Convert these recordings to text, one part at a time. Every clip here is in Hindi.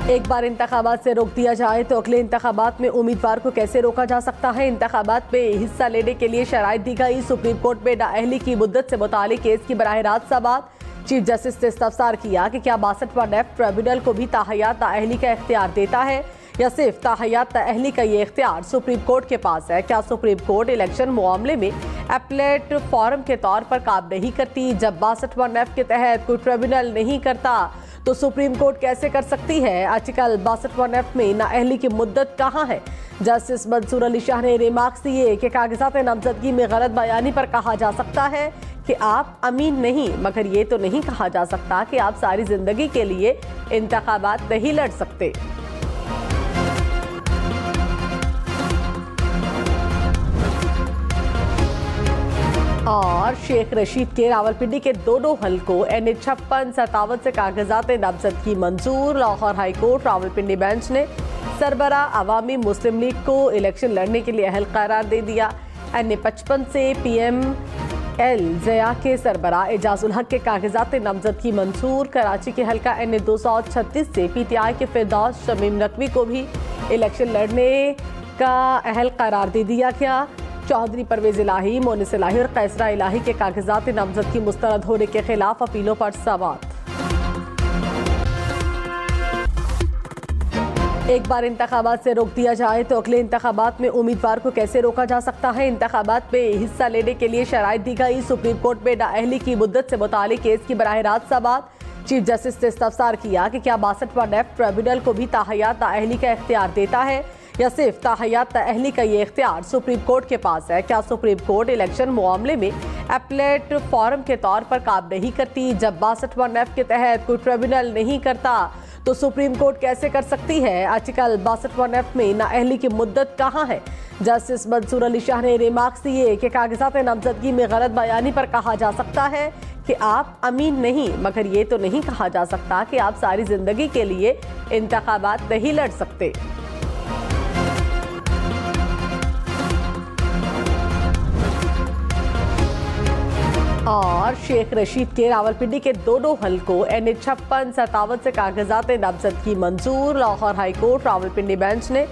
एक बार इंतखाबात से रोक दिया जाए तो अगले इंतखाबात में उम्मीदवार को कैसे रोका जा सकता है। इंतखाबात में हिस्सा लेने के लिए शराइत दी गई। सुप्रीम कोर्ट में नाअहली की मुद्दत से मुतालिक केस की बराह रास्त समाअत। चीफ जस्टिस ने इस्तफसार किया कि क्या 62 ट्रिब्यूनल को भी ताहयात नाअहली का इख्तियार देता है या सिर्फ ताहयात नाअहली का ये इख्तियार सुप्रीम कोर्ट के पास है। क्या सुप्रीम कोर्ट इलेक्शन मामले में अपीलेट फोरम के तौर पर काम नहीं करती? जब 62 के तहत कोई ट्रिब्यूनल नहीं करता तो सुप्रीम कोर्ट कैसे कर सकती है? आर्टिकल 62 में नाअहली की मुद्दत कहाँ है? जस्टिस मंसूर अली शाह ने रिमार्क्स दिए कि कागजात नामजदगी में गलत बयानी पर कहा जा सकता है कि आप अमीन नहीं, मगर ये तो नहीं कहा जा सकता कि आप सारी जिंदगी के लिए इंतखाबात नहीं लड़ सकते। और शेख रशीद के रावलपिंडी के दोनों हलकों NH56-57 से कागजात नामजदगी मंजूर। Lahore high court Rawalpindi bench ने सरबरा अवामी मुस्लिम लीग को इलेक्शन लड़ने के लिए अहल करार दे दिया। NA55 से PML ज़िया के सरबरा एजाजुल हक के कागजात नामजदगी मंजूर। कराची के हलका NA236 से PTI के फिरदौस शमीम नकवी को भी इलेक्शन लड़ने का अहल करार दे दिया गया। चौधरी परवेज इलाही, मोनिस इलाही और कैसरा इलाही के कागजात नामजदगी मुस्तरद होने के खिलाफ अपीलों पर समाअत। एक बार इंतखाबात से रोक दिया जाए तो अगले इंतखाबात में उम्मीदवार को कैसे रोका जा सकता है। इंतखाबात में हिस्सा लेने के लिए शराइत दी गई। सुप्रीम कोर्ट में नाअहली की मुद्दत से मुतालिक केस की बराह रास्त समाअत। चीफ जस्टिस ने इस्तफसार किया कि क्या 62 ट्रिब्यूनल को भी ताहयात नाअहली का इख्तियार देता है या सिर्फ ताहयात नाअहली का ये इख्तियार सुप्रीम कोर्ट के पास है। क्या सुप्रीम कोर्ट इलेक्शन मामले में अपीलेट फोरम के तौर पर काम नहीं करती? जब 62 के तहत कोई ट्रिब्यूनल नहीं करता तो सुप्रीम कोर्ट कैसे कर सकती है? आर्टिकल 62 में नाअहली की मुद्दत कहाँ है? जस्टिस मंसूर अली शाह ने रिमार्क्स दिए कि कागजात नामजदगी में गलत बयानी पर कहा जा सकता है कि आप अमीन नहीं, मगर ये तो नहीं कहा जा सकता कि आप सारी जिंदगी के लिए इंतखाबात नहीं लड़ सकते। और शेख रशीद के रावलपिंडी के दोनों हलकों NH56-57 से कागजात नामजदगी मंजूर। Lahore high court Rawalpindi bench ने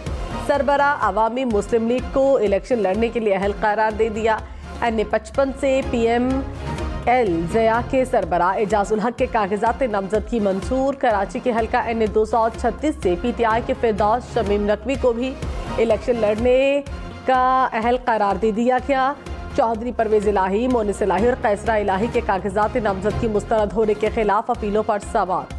सरबरा अवामी मुस्लिम लीग को इलेक्शन लड़ने के लिए अहल करार दे दिया। NA55 से PML ज़िया के सरबरा एजाजुल हक के कागजात नामजदगी मंजूर। कराची के हलका NA236 से PTI के फिरदौस शमीम नकवी को भी इलेक्शन लड़ने का अहल करार दे दिया गया। चौधरी परवेज इलाही, मोनिस इलाही और कैसरा इलाही के कागजात नामजदगी मुस्तरद होने के खिलाफ अपीलों पर समाअत।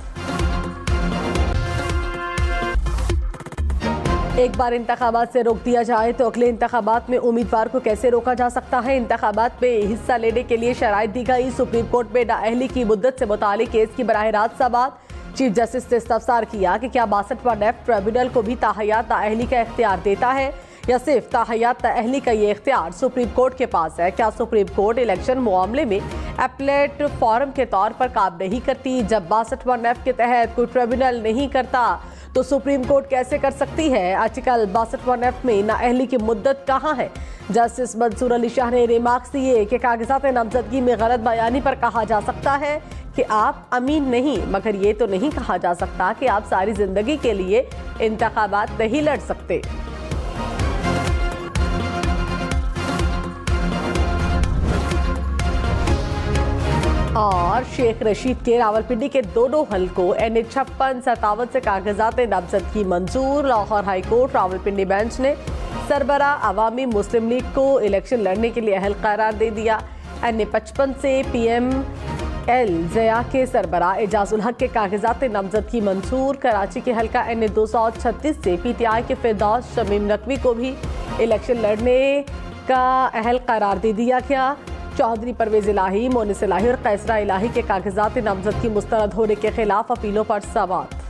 एक बार इंतखाबात से रोक दिया जाए तो अगले इंतखाबात में उम्मीदवार को कैसे रोका जा सकता है। इंतखाबात में हिस्सा लेने के लिए शराइत दी गई। सुप्रीम कोर्ट में नाअहली की मुद्दत से मुतालिक केस की बराह रास्त समाअत। चीफ जस्टिस ने इस्तफसार किया कि क्या 62 ट्रिब्यूनल को भी ताहयात नाअहली का इख्तियार देता है या सिर्फ ताहयात नाअहली का ये इख्तियार सुप्रीम कोर्ट के पास है। क्या सुप्रीम कोर्ट इलेक्शन मामले में अपीलेट फोरम के तौर पर काम नहीं करती? जब 62 के तहत कोई ट्रिब्यूनल नहीं करता तो सुप्रीम कोर्ट कैसे कर सकती है? आर्टिकल 62 में नाअहली की मुद्दत कहाँ है? जस्टिस मंसूर अली शाह ने रिमार्क्स दिए कि कागजात नामजदगी में गलत बयानी पर कहा जा सकता है कि आप अमीन नहीं, मगर ये तो नहीं कहा जा सकता कि आप सारी जिंदगी के लिए इंतखाबात नहीं लड़ सकते। और शेख रशीद के रावलपिंडी के दोनों हलकों NH56-57 से कागजात नामजदगी मंजूर। Lahore high court Rawalpindi bench ने सरबरा अवामी मुस्लिम लीग को इलेक्शन लड़ने के लिए अहल करार दे दिया। NA55 से PML ज़िया के सरबरा एजाजुल हक के कागजात नामजदगी मंजूर। कराची के हलका NA236 से PTI के फिरदौस शमीम नकवी को भी इलेक्शन लड़ने का अहल करार दे दिया गया। चौधरी परवेज इलाही, मोनिस इलाही और कैसरा इलाही के कागजात नामजदगी मुस्तरद होने के खिलाफ अपीलों पर समाअत।